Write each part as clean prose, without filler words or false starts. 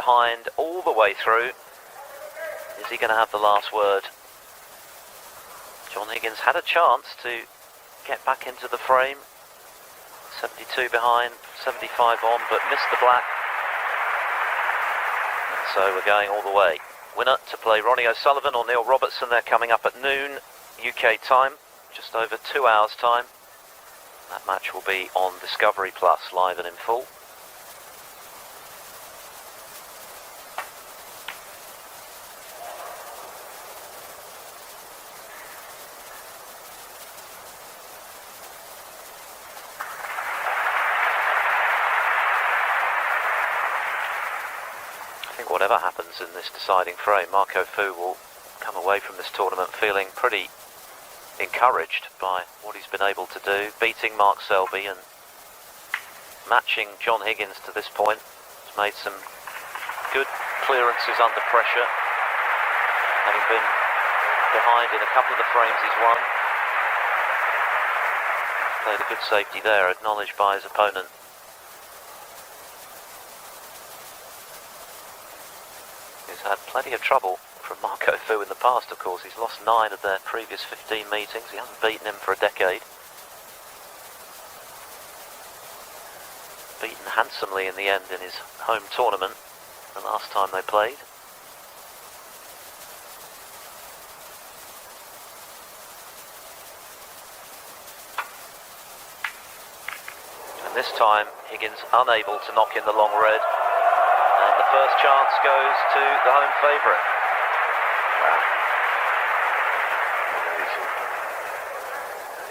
behind all the way through. Is he going to have the last word? John Higgins had a chance to get back into the frame. 72 behind, 75 on, but missed the black. And so we're going all the way. Winner to play Ronnie O'Sullivan or Neil Robertson. They're coming up at noon UK time, just over 2 hours time. That match will be on Discovery Plus, live and in full. I think whatever happens in this deciding frame, Marco Fu will come away from this tournament feeling pretty encouraged by what he's been able to do, beating Mark Selby and matching John Higgins to this point. He's made some good clearances under pressure, having been behind in a couple of the frames he's won. Played a good safety there, acknowledged by his opponent. He's had plenty of trouble from Marco Fu in the past, of course. He's lost 9 of their previous 15 meetings. He hasn't beaten him for a decade. Beaten handsomely in the end in his home tournament, the last time they played. And this time, Higgins unable to knock in the long red. And the first chance goes to the home favourite.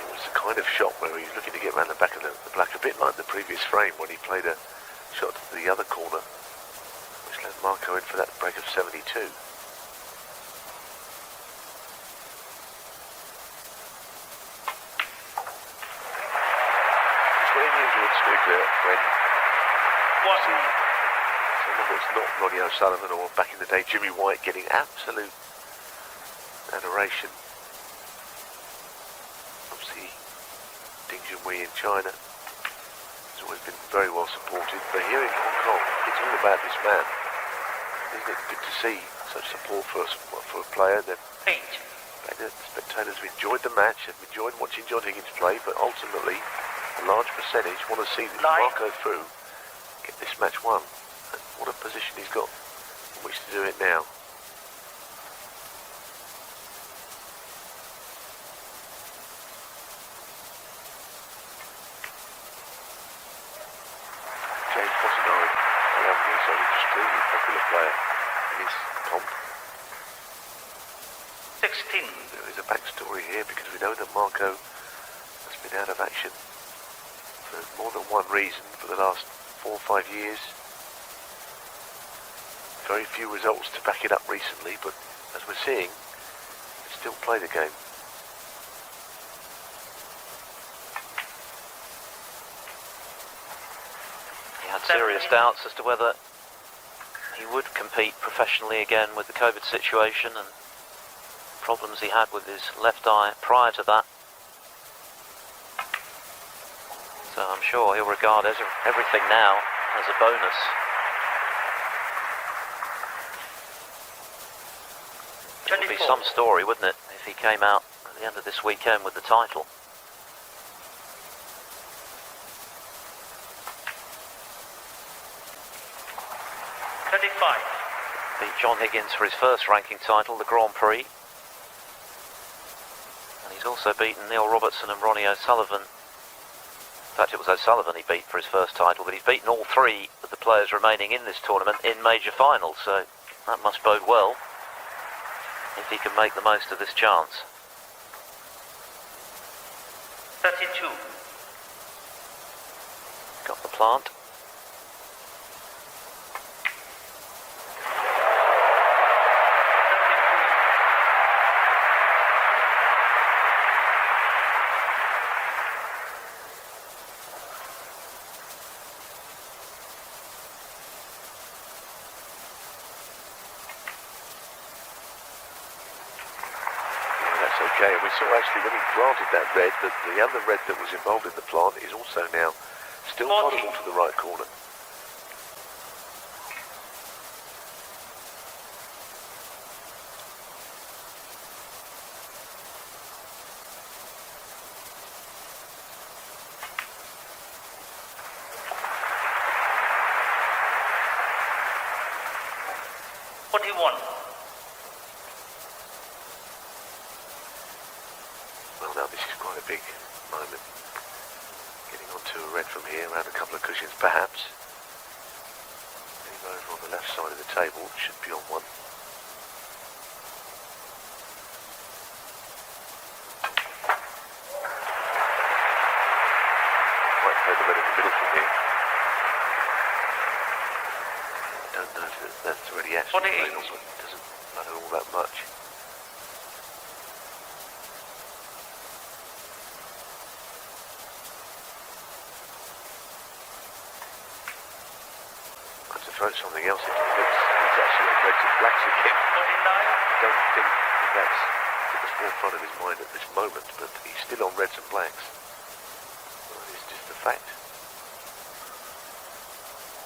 It was the kind of shot where he was looking to get around the back of the black, a bit like the previous frame when he played a shot to the other corner, which led Marco in for that break of 72. It's very unusual in snooker when you see someone that's not Ronnie O'Sullivan or back in the day Jimmy White getting absolute adoration. Obviously, Ding Junhui in China has always been very well supported, but here in Hong Kong, it's all about this man. Isn't it good to see such support for a player? The spectators have enjoyed the match, have enjoyed watching John Higgins play, but ultimately, a large percentage want to see Marco Fu get this match won. And what a position he's got in which to do it now. There is a backstory here because we know that Marco has been out of action for more than one reason for the last 4 or 5 years. Very few results to back it up recently, but as we're seeing, he still play the game. He had serious doubts as to whether he would compete professionally again with the COVID situation and problems he had with his left eye prior to that. So I'm sure he'll regard everything now as a bonus. It would be some story, wouldn't it, if he came out at the end of this weekend with the title. Beat John Higgins for his first ranking title, the Grand Prix. He's also beaten Neil Robertson and Ronnie O'Sullivan. In fact, it was O'Sullivan he beat for his first title, but he's beaten all 3 of the players remaining in this tournament in major finals, so that must bode well if he can make the most of this chance. 32. Got the plant. Okay, and we saw actually when he planted that red that the other red that was involved in the plant is also now still possible to the right corner. 21. Well, now this is quite a big moment. Getting onto a red from here, around a couple of cushions perhaps. Getting over on the left side of the table, should be on one. Might play the red in the middle from here. I don't know if that's already actually played or not. It doesn't matter all that much. Throw something else into the mix. He's actually on reds and blacks again. 49. I don't think that's at the forefront of his mind at this moment, but he's still on reds and blacks. Well, it's just a fact.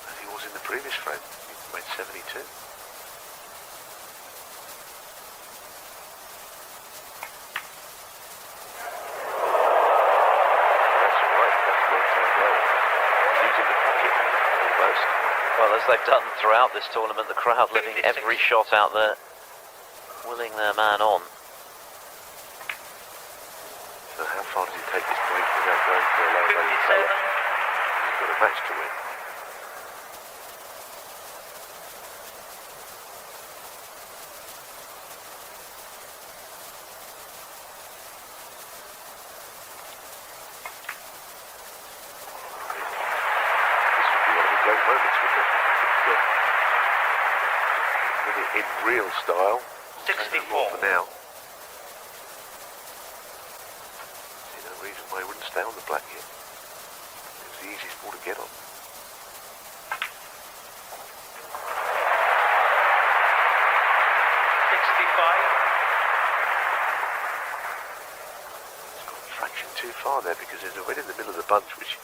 As he was in the previous frame, he made 72. That's alright, that's worked out well. He's in the pocket, almost. Well, as they've done throughout this tournament, the crowd living every shot out there, willing their man on. So how far does he take this break without going for a low value colour? He's got a match to win. This would be one of the great moments, wouldn't it? Win it in real style. 64. For now. See no reason why he wouldn't stay on the black here. It was the easiest ball to get on. It's gone a fraction too far there because there's a red in the middle of the bunch which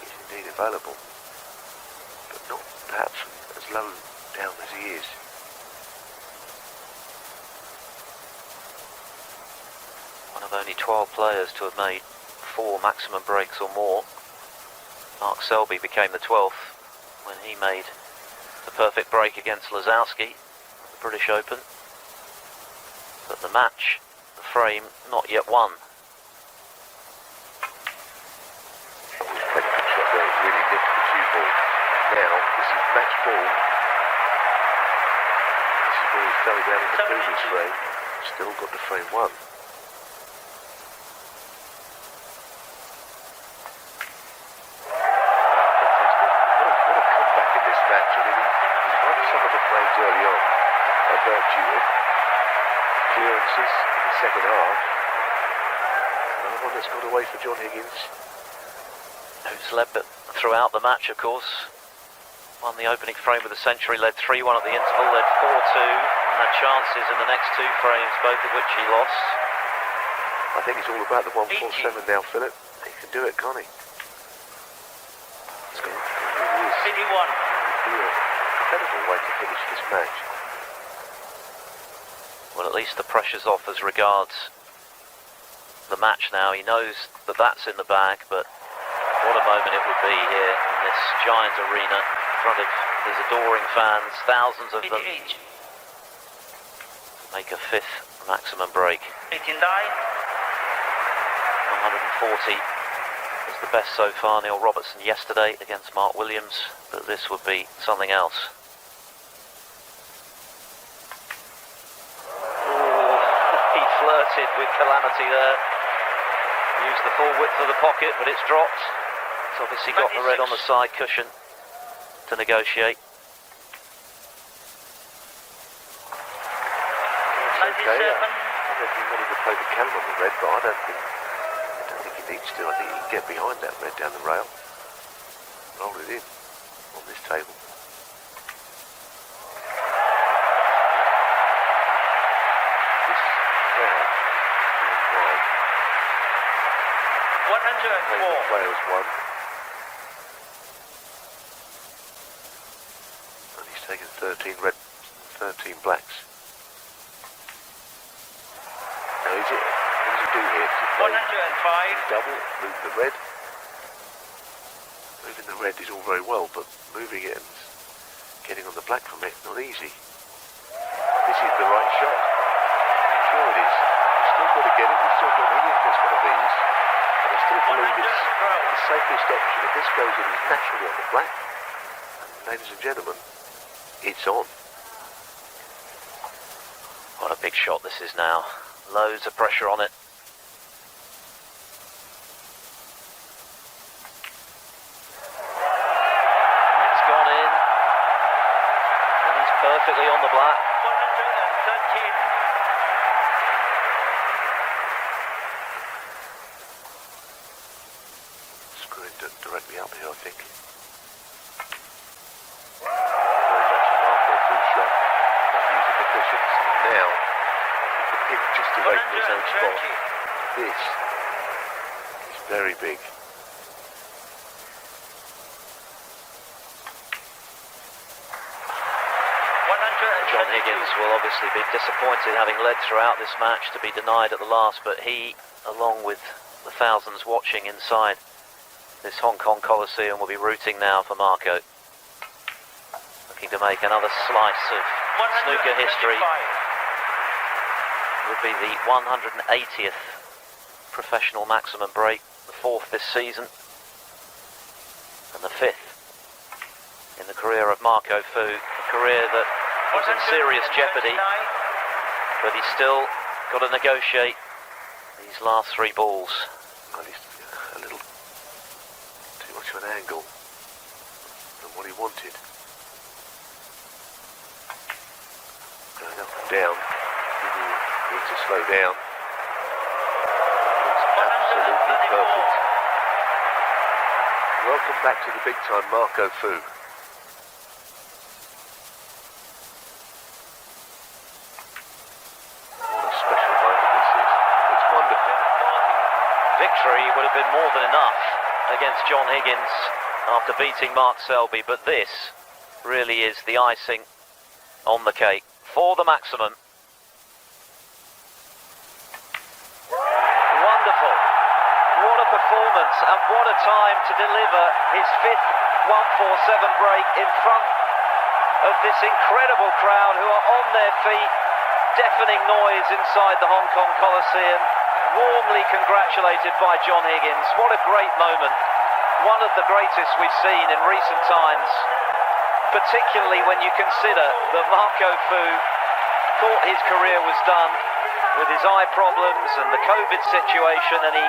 is indeed available. But not perhaps as low down as he is. One of only 12 players to have made 4 maximum breaks or more. Mark Selby became the 12th when he made the perfect break against Lazowski at the British Open. But the match, the frame, not yet won. Played a good shot there, really nipped the cue ball. Now, this is match ball. This is ball fell down in the previous frame. Still got the frame one. Early on, by virtue of clearances in the second half. Another one that's got away for John Higgins. Who's led throughout the match, of course. Won the opening frame with a century, led 3-1 at the interval, led 4-2, and had chances in the next 2 frames, both of which he lost. I think it's all about the 147 now, Philip. He can do it, can't he? It's got, it really is. 51. Incredible way to finish this match. Well, at least the pressure's off as regards the match now. He knows that that's in the bag, but what a moment it would be here in this giant arena in front of his adoring fans, thousands of them, to make a 5th maximum break. 89. 140 was the best so far. Neil Robertson yesterday against Mark Williams, but this would be something else. He flirted with calamity there. Used the full width of the pocket, but it's dropped. It's obviously got the red on the side cushion to negotiate. That's okay. I don't know if he wanted to play the cam on the red, but I don't think he needs to. I think he can get behind that red down the rail. Roll it in on this table. This crowd, 104. players won. And he's taken 13 red, 13 blacks. Now what does he do here? Does he play 105. double, move the red? Moving the red is all very well, but moving it and getting on the black from it, not easy. this is the right shot. Sure it is. We've still got to get it. We've still got Higgins gets one of these. And I still believe it's the safest option. If this goes in, it's naturally on the black. And ladies and gentlemen, it's on. What a big shot this is now. Loads of pressure on it. It's gone in. And he's perfectly on the black. 113. Screwing directly up here, I think. Very much a Marco Fu shot. Not using the cushions. Now, the pick just away from his own spot. This is very big. John Higgins will obviously be disappointed, having led throughout this match, to be denied at the last, but he, along with the thousands watching inside this Hong Kong Coliseum, will be rooting now for Marco. Looking to make another slice of snooker history. It would be the 180th professional maximum break, the 4th this season, and the 5th in the career of Marco Fu, a career that was in serious jeopardy, but he's still got to negotiate these last 3 balls. Well, he's a little too much of an angle than what he wanted. Going up and down, he needs to slow down. It's absolutely perfect. Welcome back to the big time, Marco Fu. Victory would have been more than enough against John Higgins after beating Mark Selby, but this really is the icing on the cake for the maximum. Wonderful. What a performance, and what a time to deliver his 5th 147 break in front of this incredible crowd who are on their feet. Deafening noise inside the Hong Kong Coliseum. Warmly congratulated by John Higgins. What a great moment. One of the greatest we've seen in recent times, particularly when you consider that Marco Fu thought his career was done with his eye problems and the COVID situation, and he